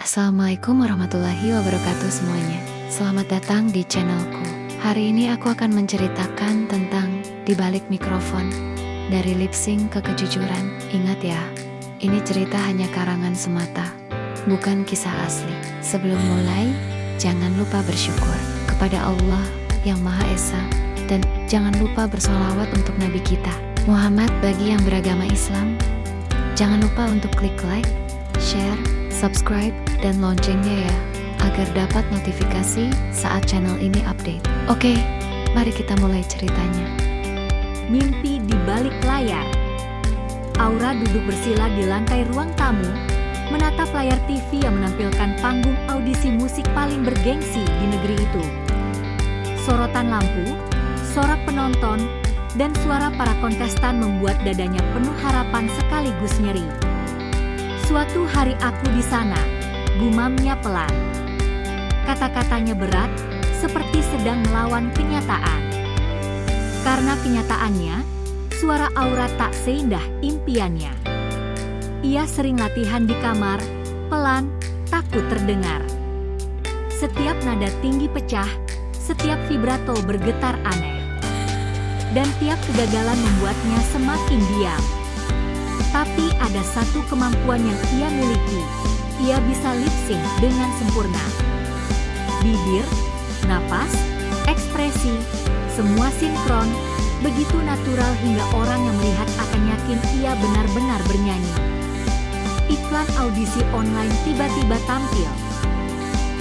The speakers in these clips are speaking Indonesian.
Assalamualaikum warahmatullahi wabarakatuh semuanya. Selamat datang di channelku. Hari ini aku akan menceritakan tentang di balik mikrofon, dari lip sync ke kejujuran. Ingat ya, ini cerita hanya karangan semata, bukan kisah asli. Sebelum mulai, jangan lupa bersyukur kepada Allah yang Maha Esa, dan jangan lupa bersolawat untuk Nabi kita Muhammad. Bagi yang beragama Islam, jangan lupa untuk klik like, share, subscribe, dan loncengnya ya, agar dapat notifikasi saat channel ini update. Oke, mari kita mulai ceritanya. Mimpi di balik layar. Aura duduk bersila di lantai ruang tamu, menatap layar TV yang menampilkan panggung audisi musik paling bergengsi di negeri itu. Sorotan lampu, sorak penonton, dan suara para kontestan membuat dadanya penuh harapan sekaligus nyeri. Suatu hari aku di sana, gumamnya pelan. Kata-katanya berat, seperti sedang melawan kenyataan. Karena kenyataannya, suara Aura tak seindah impiannya. Ia sering latihan di kamar, pelan, takut terdengar. Setiap nada tinggi pecah, setiap vibrato bergetar aneh. Dan tiap kegagalan membuatnya semakin diam. Tapi ada satu kemampuan yang ia miliki. Ia bisa lip sync dengan sempurna. Bibir, napas, ekspresi, semua sinkron, begitu natural hingga orang yang melihat akan yakin ia benar-benar bernyanyi. Iklan audisi online tiba-tiba tampil.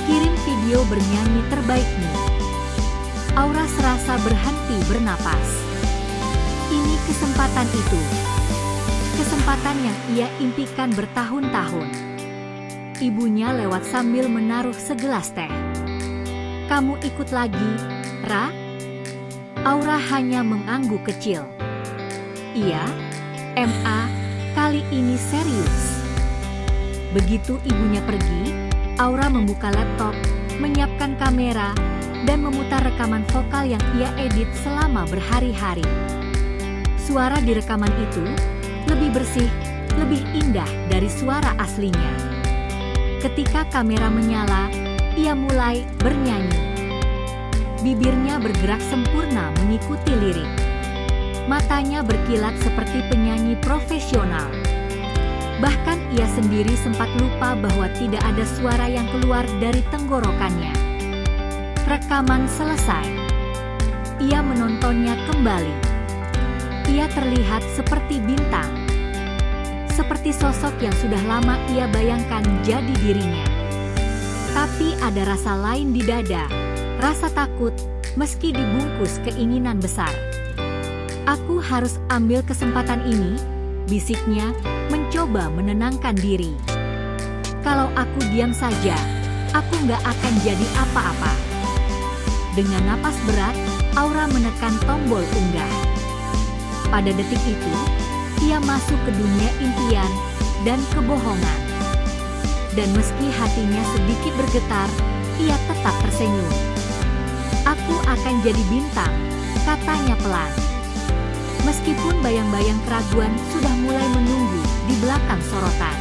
Kirim video bernyanyi terbaikmu. Aura serasa berhenti bernapas. Ini kesempatan itu. Kesempatan yang ia impikan bertahun-tahun. Ibunya lewat sambil menaruh segelas teh. Kamu ikut lagi, Ra? Aura hanya mengangguk kecil. Iya, MA, kali ini serius. Begitu ibunya pergi, Aura membuka laptop, menyiapkan kamera, dan memutar rekaman vokal yang ia edit selama berhari-hari. Suara di rekaman itu lebih bersih, lebih indah dari suara aslinya. Ketika kamera menyala, ia mulai bernyanyi. Bibirnya bergerak sempurna mengikuti lirik. Matanya berkilat seperti penyanyi profesional. Bahkan ia sendiri sempat lupa bahwa tidak ada suara yang keluar dari tenggorokannya. Rekaman selesai. Ia menontonnya kembali. Ia terlihat seperti bintang. Seperti sosok yang sudah lama ia bayangkan jadi dirinya. Tapi ada rasa lain di dada, rasa takut, meski dibungkus keinginan besar. Aku harus ambil kesempatan ini, bisiknya, mencoba menenangkan diri. Kalau aku diam saja, aku nggak akan jadi apa-apa. Dengan napas berat, Aura menekan tombol unggah. Pada detik itu, ia masuk ke dunia impian dan kebohongan. Dan meski hatinya sedikit bergetar, ia tetap tersenyum. Aku akan jadi bintang, katanya pelan. Meskipun bayang-bayang keraguan sudah mulai menunggu di belakang sorotan.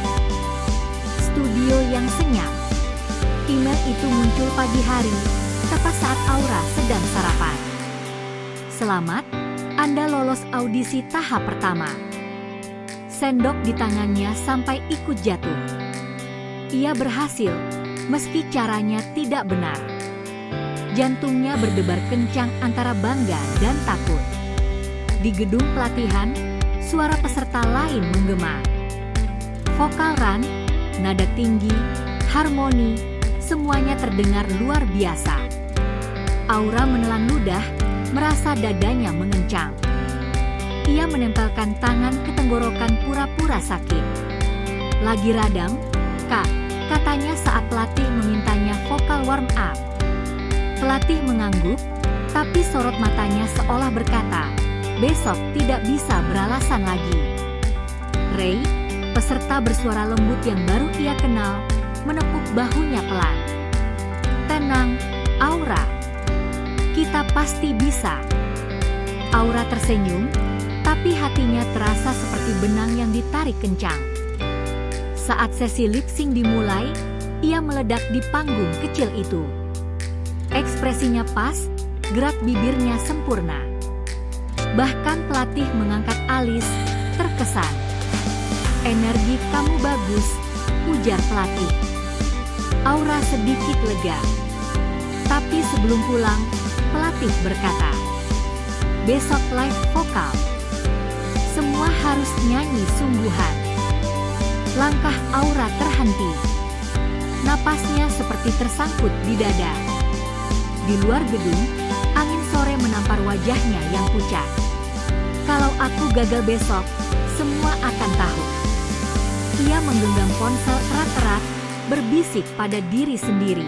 Studio yang senyap. Email itu muncul pagi hari, tepat saat Aura sedang sarapan. Selamat, Anda lolos audisi tahap pertama. Sendok di tangannya sampai ikut jatuh. Ia berhasil, meski caranya tidak benar. Jantungnya berdebar kencang antara bangga dan takut. Di gedung pelatihan, suara peserta lain menggema. Vokal Ran, nada tinggi, harmoni, semuanya terdengar luar biasa. Aura menelan ludah, merasa dadanya mengencang. Ia menempelkan tangan ke tenggorokan pura-pura sakit. Lagi radang, Kak, katanya saat pelatih memintanya vokal warm up. Pelatih mengangguk, tapi sorot matanya seolah berkata, besok tidak bisa beralasan lagi. Ray, peserta bersuara lembut yang baru ia kenal, menepuk bahunya pelan. Tenang, Aura. Kita pasti bisa. Aura tersenyum, tapi hatinya terasa seperti benang yang ditarik kencang. Saat sesi lip sync dimulai, ia meledak di panggung kecil itu. Ekspresinya pas, gerak bibirnya sempurna. Bahkan pelatih mengangkat alis, terkesan. "Energi kamu bagus," ujar pelatih. Aura sedikit lega. Tapi sebelum pulang, pelatih berkata, "Besok live vokal. Semua harus nyanyi sungguhan." Langkah Aura terhenti. Napasnya seperti tersangkut di dada. Di luar gedung, angin sore menampar wajahnya yang pucat. "Kalau aku gagal besok, semua akan tahu." Ia menggenggam ponsel erat-erat, berbisik pada diri sendiri.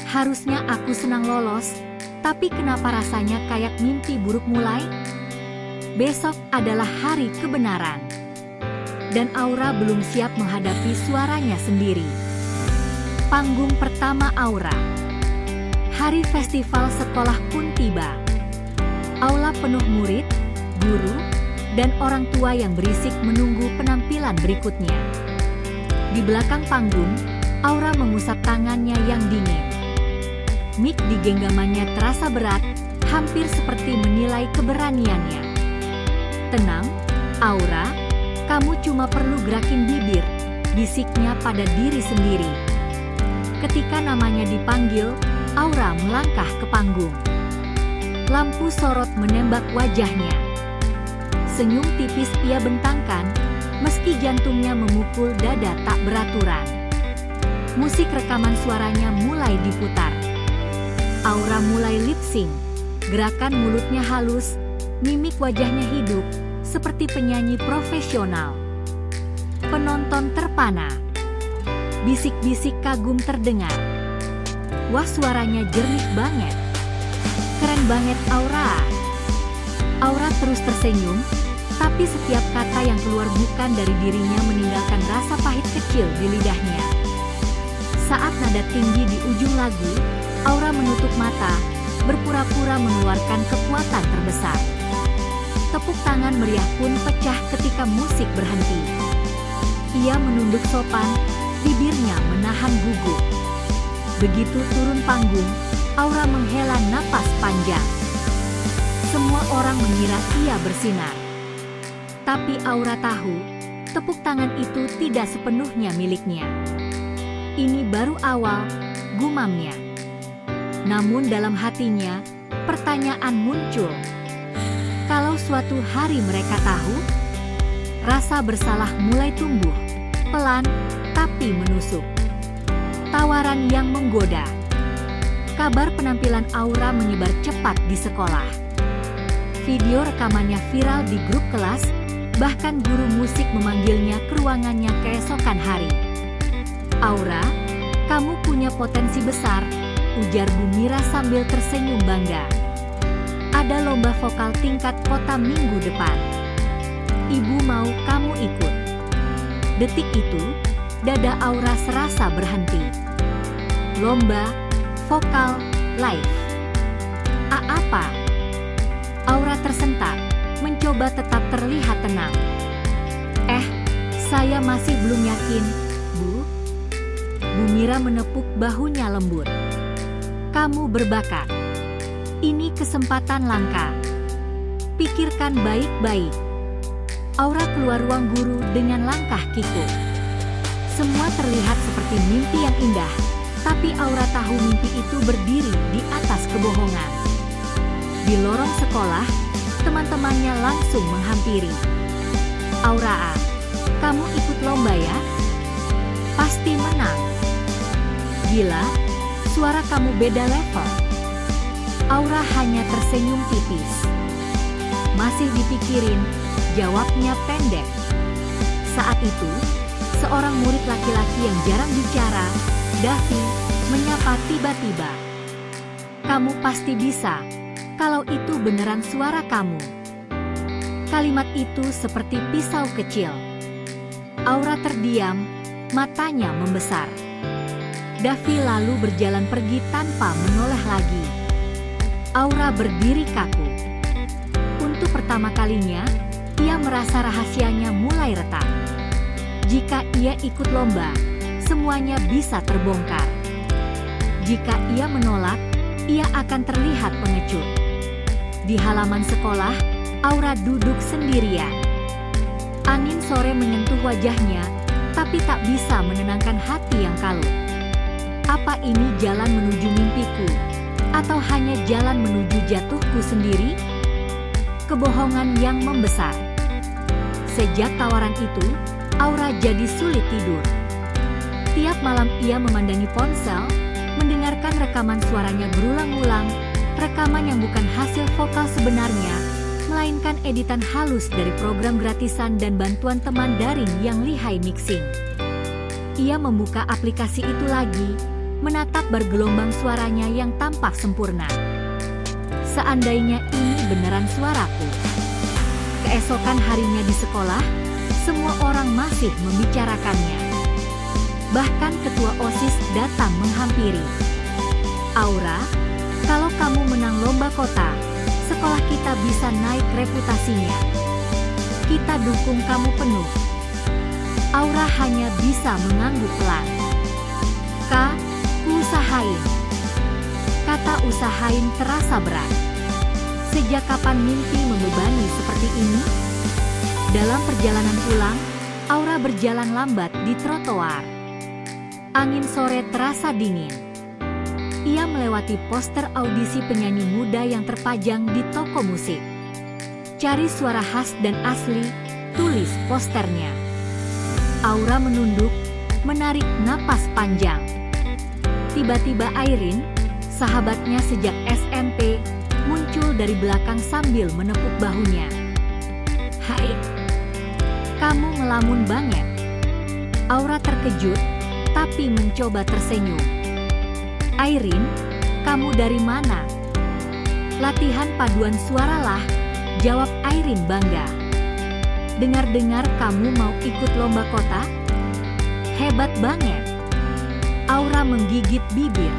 "Harusnya aku senang lolos, tapi kenapa rasanya kayak mimpi buruk mulai? Besok adalah hari kebenaran." Dan Aura belum siap menghadapi suaranya sendiri. Panggung pertama Aura. Hari festival sekolah pun tiba. Aula penuh murid, guru, dan orang tua yang berisik menunggu penampilan berikutnya. Di belakang panggung, Aura mengusap tangannya yang dingin. Mik di genggamannya terasa berat, hampir seperti menilai keberaniannya. "Tenang, Aura, kamu cuma perlu gerakin bibir," bisiknya pada diri sendiri. Ketika namanya dipanggil, Aura melangkah ke panggung. Lampu sorot menembak wajahnya. Senyum tipis ia bentangkan, meski jantungnya memukul dada tak beraturan. Musik rekaman suaranya mulai diputar. Aura mulai lip sync. Gerakan mulutnya halus, mimik wajahnya hidup, seperti penyanyi profesional. Penonton terpana. Bisik-bisik kagum terdengar. "Wah, suaranya jernih banget. Keren banget Aura." Aura terus tersenyum, tapi setiap kata yang keluar bukan dari dirinya meninggalkan rasa pahit kecil di lidahnya. Saat nada tinggi di ujung lagu, Aura menutup mata, berpura-pura mengeluarkan kekuatan terbesar. Tepuk tangan meriah pun pecah ketika musik berhenti. Ia menunduk sopan, bibirnya menahan gugup. Begitu turun panggung, Aura menghela napas panjang. Semua orang mengira ia bersinar. Tapi Aura tahu, tepuk tangan itu tidak sepenuhnya miliknya. Ini baru awal, gumamnya. Namun dalam hatinya, pertanyaan muncul. Kalau suatu hari mereka tahu, rasa bersalah mulai tumbuh, pelan tapi menusuk. Tawaran yang menggoda. Kabar penampilan Aura menyebar cepat di sekolah. Video rekamannya viral di grup kelas, bahkan guru musik memanggilnya ke ruangannya keesokan hari. "Aura, kamu punya potensi besar," ujar Bu Mira sambil tersenyum bangga. "Ada lomba vokal tingkat kota minggu depan. Ibu mau kamu ikut." Detik itu, dada Aura serasa berhenti. Lomba vokal live. Apa? Aura tersentak, mencoba tetap terlihat tenang. Saya masih belum yakin, Bu." Bu Mira menepuk bahunya lembut. "Kamu berbakat. Ini kesempatan langka. Pikirkan baik-baik." Aura keluar ruang guru dengan langkah kikuk. Semua terlihat seperti mimpi yang indah, tapi Aura tahu mimpi itu berdiri di atas kebohongan. Di lorong sekolah, teman-temannya langsung menghampiri. "Aura, kamu ikut lomba ya? Pasti menang. Gila, suara kamu beda level." Aura hanya tersenyum tipis. "Masih dipikirin," jawabnya pendek. Saat itu, seorang murid laki-laki yang jarang bicara, Davi, menyapa tiba-tiba. "Kamu pasti bisa, kalau itu beneran suara kamu." Kalimat itu seperti pisau kecil. Aura terdiam, matanya membesar. Davi lalu berjalan pergi tanpa menoleh lagi. Aura berdiri kaku. Untuk pertama kalinya, ia merasa rahasianya mulai retak. Jika ia ikut lomba, semuanya bisa terbongkar. Jika ia menolak, ia akan terlihat pengecut. Di halaman sekolah, Aura duduk sendirian. Angin sore menyentuh wajahnya, tapi tak bisa menenangkan hati yang kalut. Apa ini jalan menuju mimpiku, atau hanya jalan menuju jatuhku sendiri? Kebohongan yang membesar. Sejak tawaran itu, Aura jadi sulit tidur. Tiap malam ia memandangi ponsel, mendengarkan rekaman suaranya berulang-ulang, rekaman yang bukan hasil vokal sebenarnya, melainkan editan halus dari program gratisan dan bantuan teman daring yang lihai mixing. Ia membuka aplikasi itu lagi, menatap bergelombang suaranya yang tampak sempurna. Seandainya ini beneran suaraku. Keesokan harinya di sekolah, semua orang masih membicarakannya. Bahkan ketua OSIS datang menghampiri. Aura, kalau kamu menang lomba kota, sekolah kita bisa naik reputasinya. Kita dukung kamu penuh. Aura hanya bisa mengangguk pelan. Kak, usahain. Kata usahain terasa berat. Sejak kapan mimpi membebani seperti ini? Dalam perjalanan pulang, Aura berjalan lambat di trotoar. Angin sore terasa dingin. Ia melewati poster audisi penyanyi muda yang terpajang di toko musik. Cari suara khas dan asli, tulis posternya. Aura menunduk, menarik napas panjang. Tiba-tiba Airin, sahabatnya sejak SMP, muncul dari belakang sambil menepuk bahunya. Hai, kamu ngelamun banget. Aura terkejut, tapi mencoba tersenyum. Airin, kamu dari mana? Latihan paduan suara lah, jawab Airin bangga. Dengar-dengar kamu mau ikut lomba kota? Hebat banget. Aura menggigit bibir.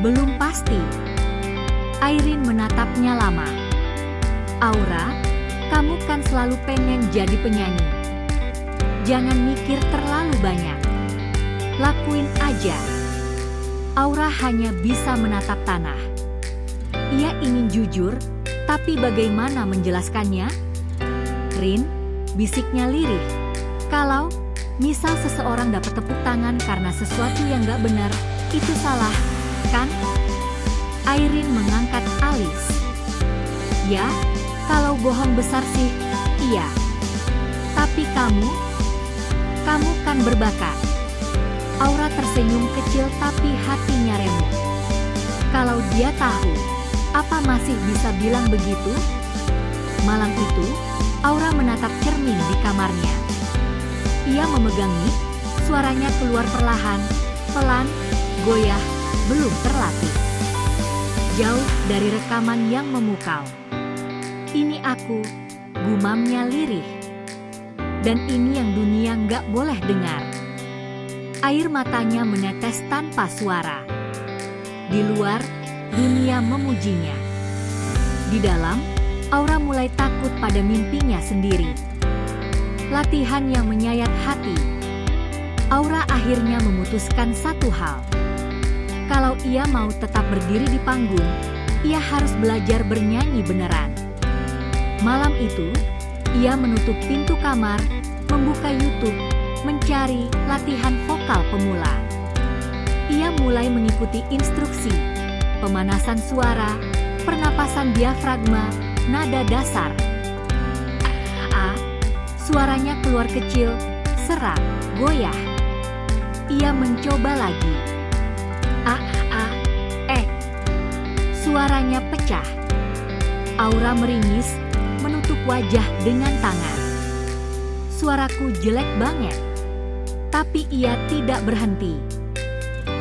Belum pasti. Airin menatapnya lama. Aura, kamu kan selalu pengen jadi penyanyi. Jangan mikir terlalu banyak. Lakuin aja. Aura hanya bisa menatap tanah. Ia ingin jujur, tapi bagaimana menjelaskannya? Rin, bisiknya lirih. Kalau, misal seseorang dapat tepuk tangan karena sesuatu yang gak benar, itu salah, kan? Airin mengangkat alis. Ya, kalau bohong besar sih, iya. Tapi kamu kan berbakat. Aura tersenyum kecil tapi hatinya remuk. Kalau dia tahu, apa masih bisa bilang begitu? Malam itu, Aura menatap cermin di kamarnya. Ia memegang mic, suaranya keluar perlahan, pelan, goyah, belum terlatih. Jauh dari rekaman yang memukau. Ini aku, gumamnya lirih. Dan ini yang dunia nggak boleh dengar. Air matanya menetes tanpa suara. Di luar, dunia memujinya. Di dalam, Aura mulai takut pada mimpinya sendiri. Latihan yang menyayat hati. Aura akhirnya memutuskan satu hal. Kalau ia mau tetap berdiri di panggung, ia harus belajar bernyanyi beneran. Malam itu, ia menutup pintu kamar, membuka YouTube, mencari latihan vokal pemula. Ia mulai mengikuti instruksi, pemanasan suara, pernapasan diafragma, nada dasar. Suaranya keluar kecil, serak, goyah. Ia mencoba lagi. Suaranya pecah. Aura meringis, menutup wajah dengan tangan. Suaraku jelek banget. Tapi ia tidak berhenti.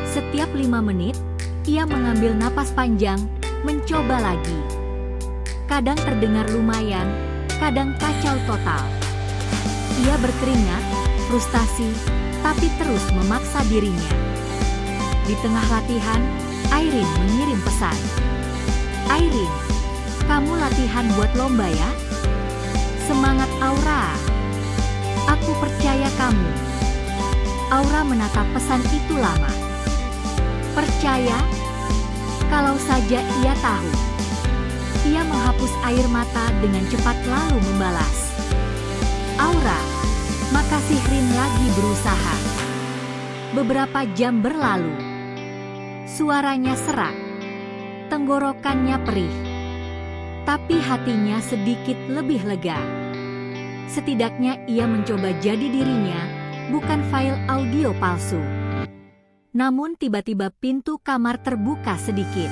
Setiap 5 menit, ia mengambil napas panjang, mencoba lagi. Kadang terdengar lumayan, kadang kacau total. Ia berkeringat, frustasi, tapi terus memaksa dirinya. Di tengah latihan, Airin mengirim pesan. Airin, kamu latihan buat lomba ya? Semangat Aura. Aku percaya kamu. Aura menatap pesan itu lama. Percaya? Kalau saja ia tahu. Ia menghapus air mata dengan cepat lalu membalas. Aura, makasih. Rin lagi berusaha. Beberapa jam berlalu. Suaranya serak. Tenggorokannya perih. Tapi hatinya sedikit lebih lega. Setidaknya ia mencoba jadi dirinya, bukan file audio palsu. Namun tiba-tiba pintu kamar terbuka sedikit.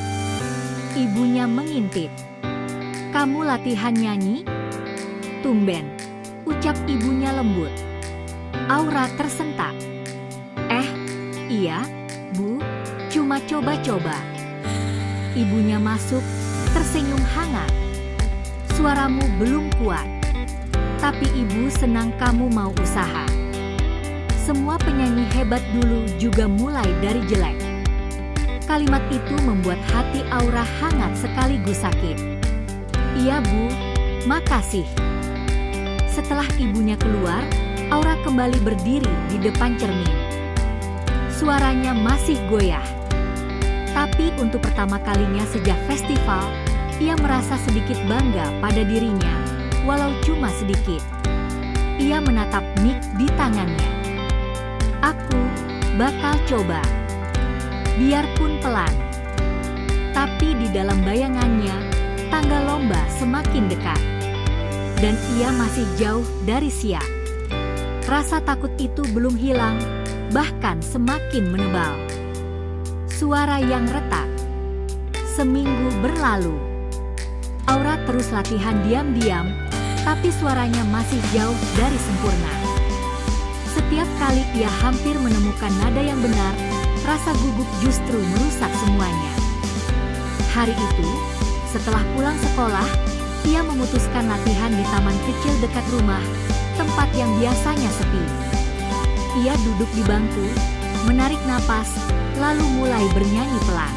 Ibunya mengintip. "Kamu latihan nyanyi?" "Tumben," ucap ibunya lembut. Aura tersentak. Iya, Bu, cuma coba-coba." Ibunya masuk, tersenyum hangat. "Suaramu belum kuat. Tapi ibu senang kamu mau usaha. Semua penyanyi hebat dulu juga mulai dari jelek." Kalimat itu membuat hati Aura hangat sekaligus sakit. "Iya, Bu, makasih." Setelah ibunya keluar, Aura kembali berdiri di depan cermin. Suaranya masih goyah. Tapi untuk pertama kalinya sejak festival, ia merasa sedikit bangga pada dirinya, walau cuma sedikit. Ia menatap mic di tangannya. "Aku bakal coba. Biarpun pelan." Tapi di dalam bayangannya, tangga lomba semakin dekat. Dan ia masih jauh dari siap. Rasa takut itu belum hilang, bahkan semakin menebal. Suara yang retak. Seminggu berlalu. Aura terus latihan diam-diam, tapi suaranya masih jauh dari sempurna. Setiap kali ia hampir menemukan nada yang benar, rasa gugup justru merusak semuanya. Hari itu, setelah pulang sekolah, ia memutuskan latihan di taman kecil dekat rumah, tempat yang biasanya sepi. Ia duduk di bangku, menarik napas, lalu mulai bernyanyi pelan.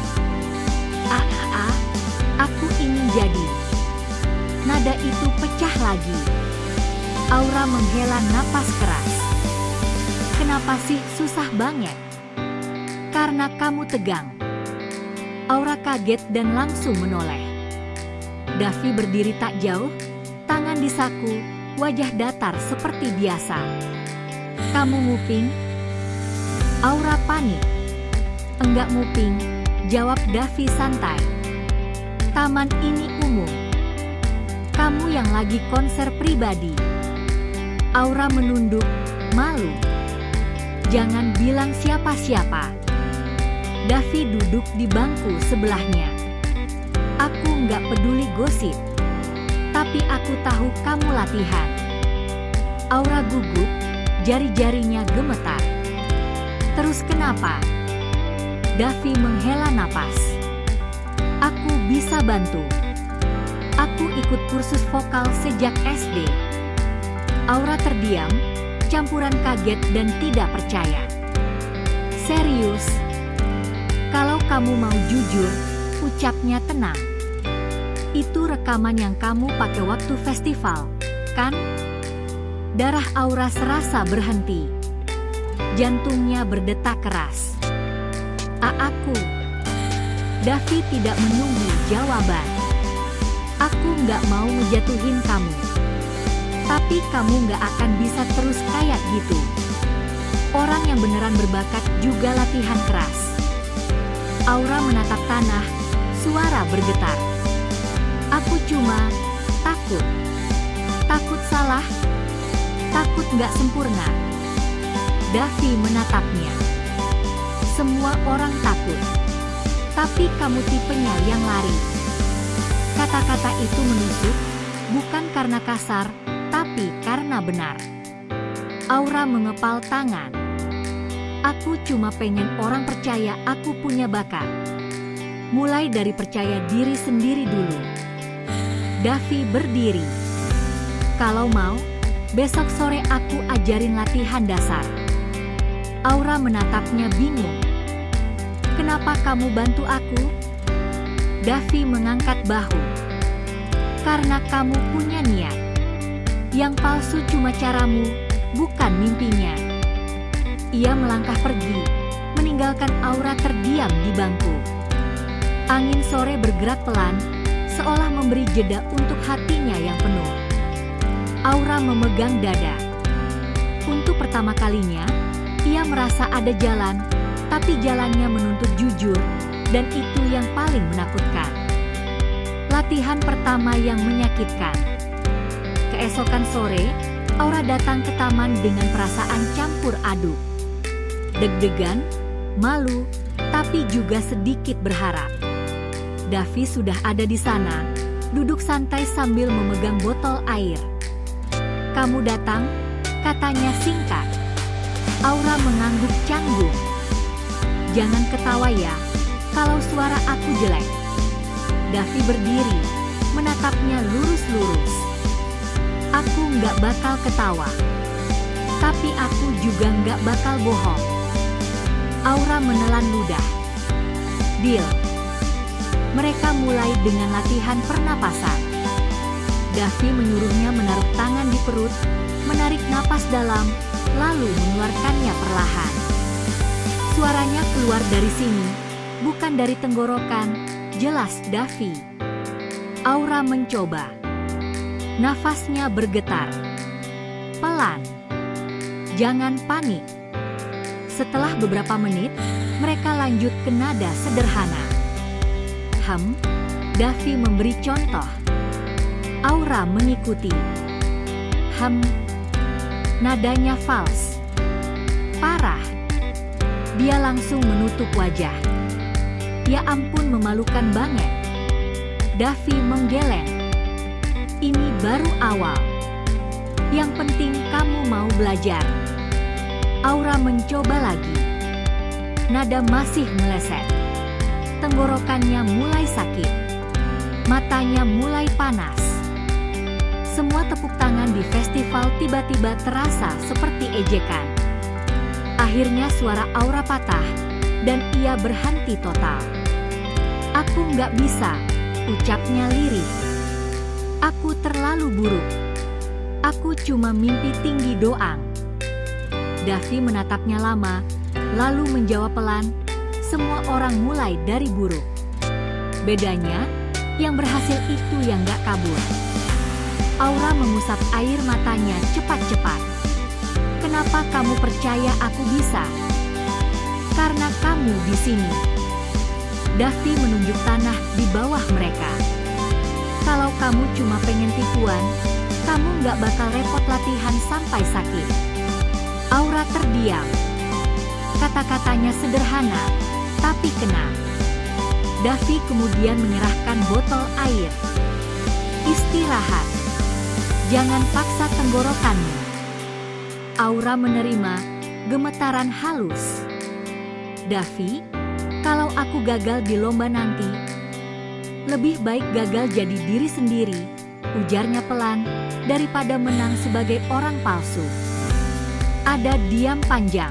Aku ingin jadi." Nada itu pecah lagi. Aura menghela napas keras. "Kenapa sih susah banget?" "Karena kamu tegang." Aura kaget dan langsung menoleh. Davi berdiri tak jauh, tangan di saku, wajah datar seperti biasa. "Kamu nguping?" Aura panik. "Enggak nguping," jawab Davi santai. "Taman ini umum. Kamu yang lagi konser pribadi." Aura menunduk, malu. "Jangan bilang siapa-siapa." Davi duduk di bangku sebelahnya. "Aku nggak peduli gosip. Tapi aku tahu kamu latihan." Aura gugup, jari-jarinya gemetar. "Terus kenapa?" Davi menghela napas. "Aku bisa bantu. Aku ikut kursus vokal sejak SD." Aura terdiam, campuran kaget dan tidak percaya. "Serius? Kalau kamu mau jujur," ucapnya tenang. "Itu rekaman yang kamu pakai waktu festival, kan?" Darah Aura serasa berhenti. Jantungnya berdetak keras. Aku." Davi tidak menunggu jawaban. "Aku nggak mau ngejatuhin kamu. Tapi kamu nggak akan bisa terus kayak gitu. Orang yang beneran berbakat juga latihan keras." Aura menatap tanah, suara bergetar. "Aku cuma takut. Takut salah. Takut nggak sempurna." Davi menatapnya. "Semua orang takut. Tapi kamu tipenya yang lari." Kata-kata itu menusuk, bukan karena kasar, tapi karena benar. Aura mengepal tangan. "Aku cuma pengen orang percaya aku punya bakat. Mulai dari percaya diri sendiri dulu." Davi berdiri. "Kalau mau, besok sore aku ajarin latihan dasar." Aura menatapnya bingung. "Kenapa kamu bantu aku?" Davi mengangkat bahu. "Karena kamu punya niat. Yang palsu cuma caramu, bukan mimpinya." Ia melangkah pergi, meninggalkan Aura terdiam di bangku. Angin sore bergerak pelan, seolah memberi jeda untuk hatinya yang penuh. Aura memegang dada. Untuk pertama kalinya, ia merasa ada jalan, tapi jalannya menuntut jujur, dan itu yang paling menakutkan. Latihan pertama yang menyakitkan. Keesokan sore, Aura datang ke taman dengan perasaan campur aduk. Deg-degan, malu, tapi juga sedikit berharap. Davi sudah ada di sana, duduk santai sambil memegang botol air. "Kamu datang?" katanya singkat. Aura mengangguk canggung. "Jangan ketawa ya, kalau suara aku jelek." Davi berdiri, menatapnya lurus-lurus. "Aku nggak bakal ketawa, tapi aku juga nggak bakal bohong." Aura menelan ludah. "Deal." Mereka mulai dengan latihan pernapasan. Davi menyuruhnya menaruh tangan di perut, menarik napas dalam, lalu mengeluarkannya perlahan. "Suaranya keluar dari sini, bukan dari tenggorokan," jelas Davi. Aura mencoba. Nafasnya bergetar. "Pelan. Jangan panik." Setelah beberapa menit, mereka lanjut ke nada sederhana. Davi memberi contoh. Aura mengikuti. Nadanya fals. Parah. Dia langsung menutup wajah. "Ya ampun, memalukan banget." Davi menggeleng. "Ini baru awal. Yang penting kamu mau belajar." Aura mencoba lagi. Nada masih meleset. Tenggorokannya mulai sakit. Matanya mulai panas. Semua tepuk tangan di festival tiba-tiba terasa seperti ejekan. Akhirnya suara Aura patah, dan ia berhenti total. "Aku nggak bisa," ucapnya lirih. "Aku terlalu buruk. Aku cuma mimpi tinggi doang." Davi menatapnya lama, lalu menjawab pelan, "Semua orang mulai dari buruk. Bedanya, yang berhasil itu yang gak kabur." Aura mengusap air matanya cepat-cepat. "Kenapa kamu percaya aku bisa?" "Karena kamu di sini." Davi menunjuk tanah di bawah mereka. "Kalau kamu cuma pengen tipuan, kamu gak bakal repot latihan sampai sakit." Aura terdiam. Kata-katanya sederhana, tapi kena. Davi kemudian menyerahkan botol air. "Istirahat. Jangan paksa tenggorokanmu." Aura menerima, gemetaran halus. "Davi, kalau aku gagal di lomba nanti, lebih baik gagal jadi diri sendiri," ujarnya pelan, "daripada menang sebagai orang palsu." Ada diam panjang.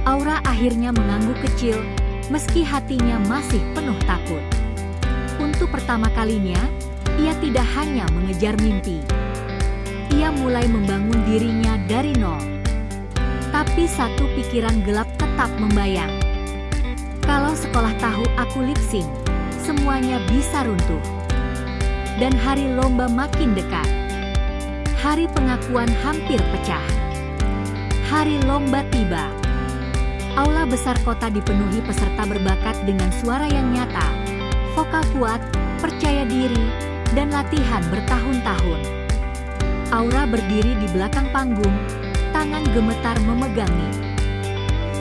Aura akhirnya mengangguk kecil, meski hatinya masih penuh takut. Untuk pertama kalinya, ia tidak hanya mengejar mimpi. Ia mulai membangun dirinya dari nol. Tapi satu pikiran gelap tetap membayang. Kalau sekolah tahu aku lip sync, semuanya bisa runtuh. Dan hari lomba makin dekat. Hari pengakuan hampir pecah. Hari lomba tiba. Aula besar kota dipenuhi peserta berbakat dengan suara yang nyata, vokal kuat, percaya diri, dan latihan bertahun-tahun. Aura berdiri di belakang panggung, tangan gemetar memegang mic.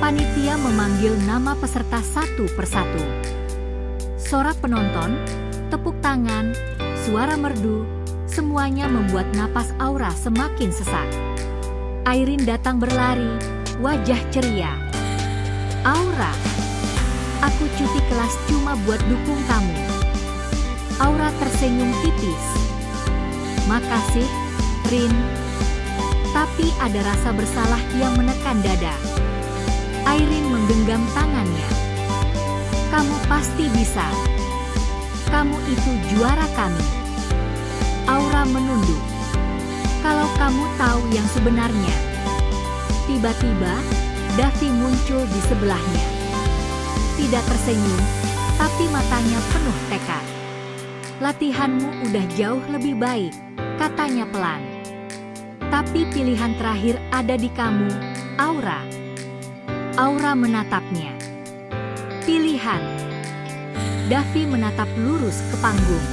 Panitia memanggil nama peserta satu persatu. Sorak penonton, tepuk tangan, suara merdu, semuanya membuat napas Aura semakin sesak. Airin datang berlari, wajah ceria. "Aura, aku cuti kelas cuma buat dukung kamu." Aura tersenyum tipis. "Makasih, Rin." Tapi ada rasa bersalah yang menekan dada. Airin menggenggam tangannya. "Kamu pasti bisa. Kamu itu juara kami." Aura menunduk. "Kalau kamu tahu yang sebenarnya." Tiba-tiba, Davi muncul di sebelahnya. Tidak tersenyum, tapi matanya penuh tekad. Latihanmu udah jauh lebih baik, katanya pelan. Tapi pilihan terakhir ada di kamu, Aura. Aura menatapnya. Pilihan. Davi menatap lurus ke panggung.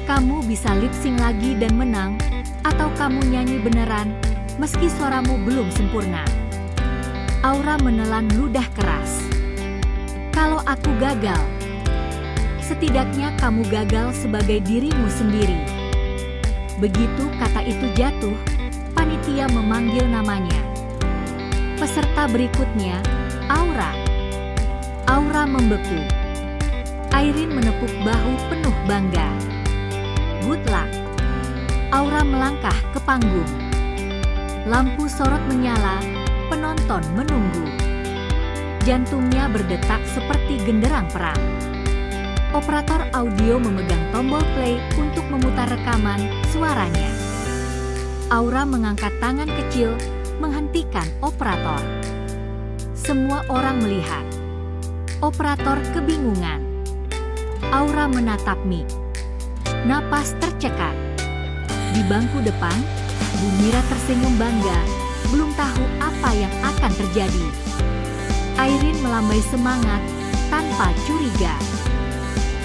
Kamu bisa lip sync lagi dan menang, atau kamu nyanyi beneran, meski suaramu belum sempurna. Aura menelan ludah keras. Kalau aku gagal, setidaknya kamu gagal sebagai dirimu sendiri. Begitu kata itu jatuh, panitia memanggil namanya. Peserta berikutnya, Aura. Aura membeku. Airin menepuk bahu penuh bangga. Good luck. Aura melangkah ke panggung. Lampu sorot menyala, penonton menunggu. Jantungnya berdetak seperti genderang perang. Operator audio memegang tombol play untuk memutar rekaman suaranya. Aura mengangkat tangan kecil, menghentikan operator. Semua orang melihat. Operator kebingungan. Aura menatap mic. Napas tercekat. Di bangku depan, Bu Mira tersenyum bangga, belum tahu apa yang akan terjadi. Airin melambai semangat, tanpa curiga.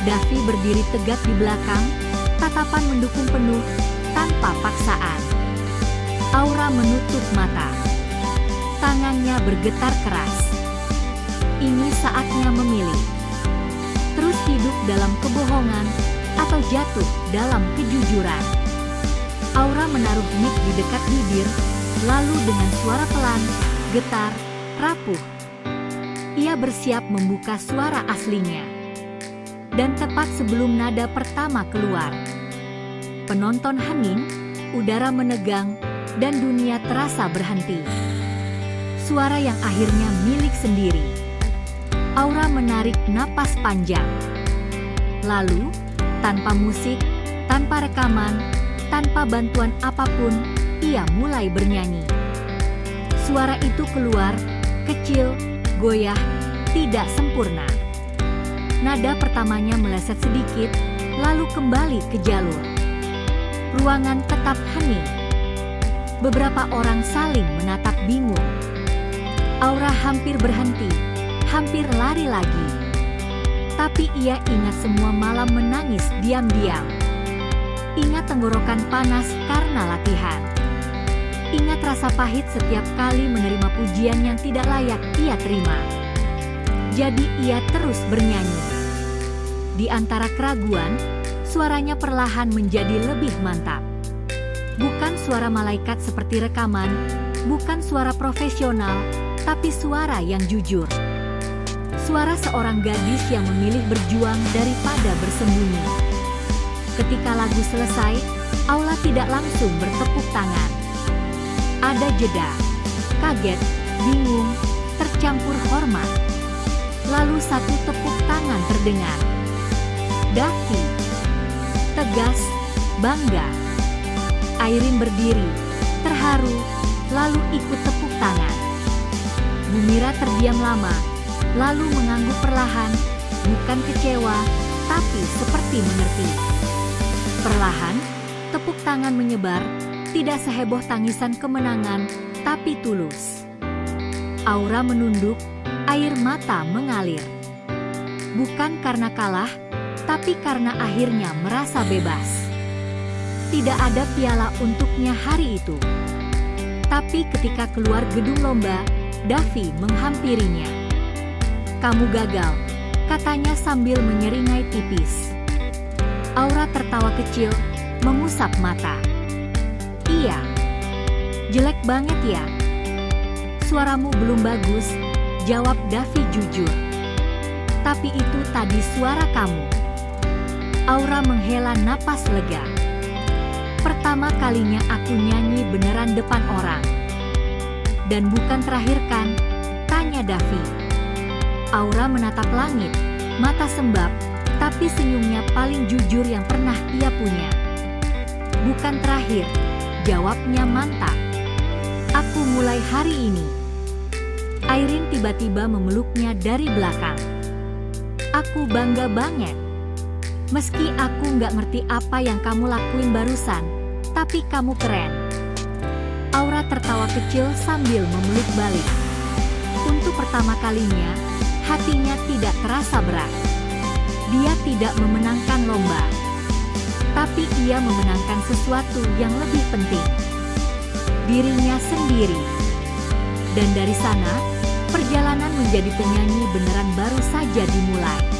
Davi berdiri tegak di belakang, tatapan mendukung penuh, tanpa paksaan. Aura menutup mata. Tangannya bergetar keras. Ini saatnya memilih. Terus hidup dalam kebohongan, atau jatuh dalam kejujuran. Aura menaruh mic di dekat bibir, lalu dengan suara pelan, getar, rapuh. Ia bersiap membuka suara aslinya. Dan tepat sebelum nada pertama keluar, penonton hening, udara menegang, dan dunia terasa berhenti. Suara yang akhirnya milik sendiri. Aura menarik napas panjang. Lalu, tanpa musik, tanpa rekaman, tanpa bantuan apapun, ia mulai bernyanyi. Suara itu keluar, kecil, goyah, tidak sempurna. Nada pertamanya meleset sedikit, lalu kembali ke jalur. Ruangan tetap hening. Beberapa orang saling menatap bingung. Aura hampir berhenti, hampir lari lagi. Tapi ia ingat semua malam menangis diam-diam. Ingat tenggorokan panas karena latihan. Ingat rasa pahit setiap kali menerima pujian yang tidak layak ia terima. Jadi ia terus bernyanyi. Di antara keraguan, suaranya perlahan menjadi lebih mantap. Bukan suara malaikat seperti rekaman, bukan suara profesional, tapi suara yang jujur. Suara seorang gadis yang memilih berjuang daripada bersembunyi. Ketika lagu selesai, aula tidak langsung bertepuk tangan. Ada jeda, kaget, bingung, tercampur hormat. Lalu satu tepuk tangan terdengar. Davi. Tegas, bangga. Airin berdiri, terharu, lalu ikut tepuk tangan. Bu Mira terdiam lama, lalu mengangguk perlahan, bukan kecewa, tapi seperti mengerti. Perlahan, tepuk tangan menyebar, tidak seheboh tangisan kemenangan, tapi tulus. Aura menunduk, air mata mengalir. Bukan karena kalah, tapi karena akhirnya merasa bebas. Tidak ada piala untuknya hari itu. Tapi ketika keluar gedung lomba, Davi menghampirinya. "Kamu gagal," katanya sambil menyeringai tipis. Aura tertawa kecil, mengusap mata. "Iya. Jelek banget ya." "Suaramu belum bagus," jawab Davi jujur. "Tapi itu tadi suara kamu." Aura menghela napas lega. "Pertama kalinya aku nyanyi beneran depan orang." "Dan bukan terakhir kan?" tanya Davi. Aura menatap langit, mata sembab, tapi senyumnya paling jujur yang pernah ia punya. "Bukan terakhir," jawabnya mantap. "Aku mulai hari ini." Airin tiba-tiba memeluknya dari belakang. Aku bangga banget. Meski aku nggak ngerti apa yang kamu lakuin barusan, tapi kamu keren. Aura tertawa kecil sambil memeluk balik. Untuk pertama kalinya, hatinya tidak terasa berat. Dia tidak memenangkan lomba, tapi ia memenangkan sesuatu yang lebih penting. Dirinya sendiri. Dan dari sana, perjalanan menjadi penyanyi beneran baru saja dimulai.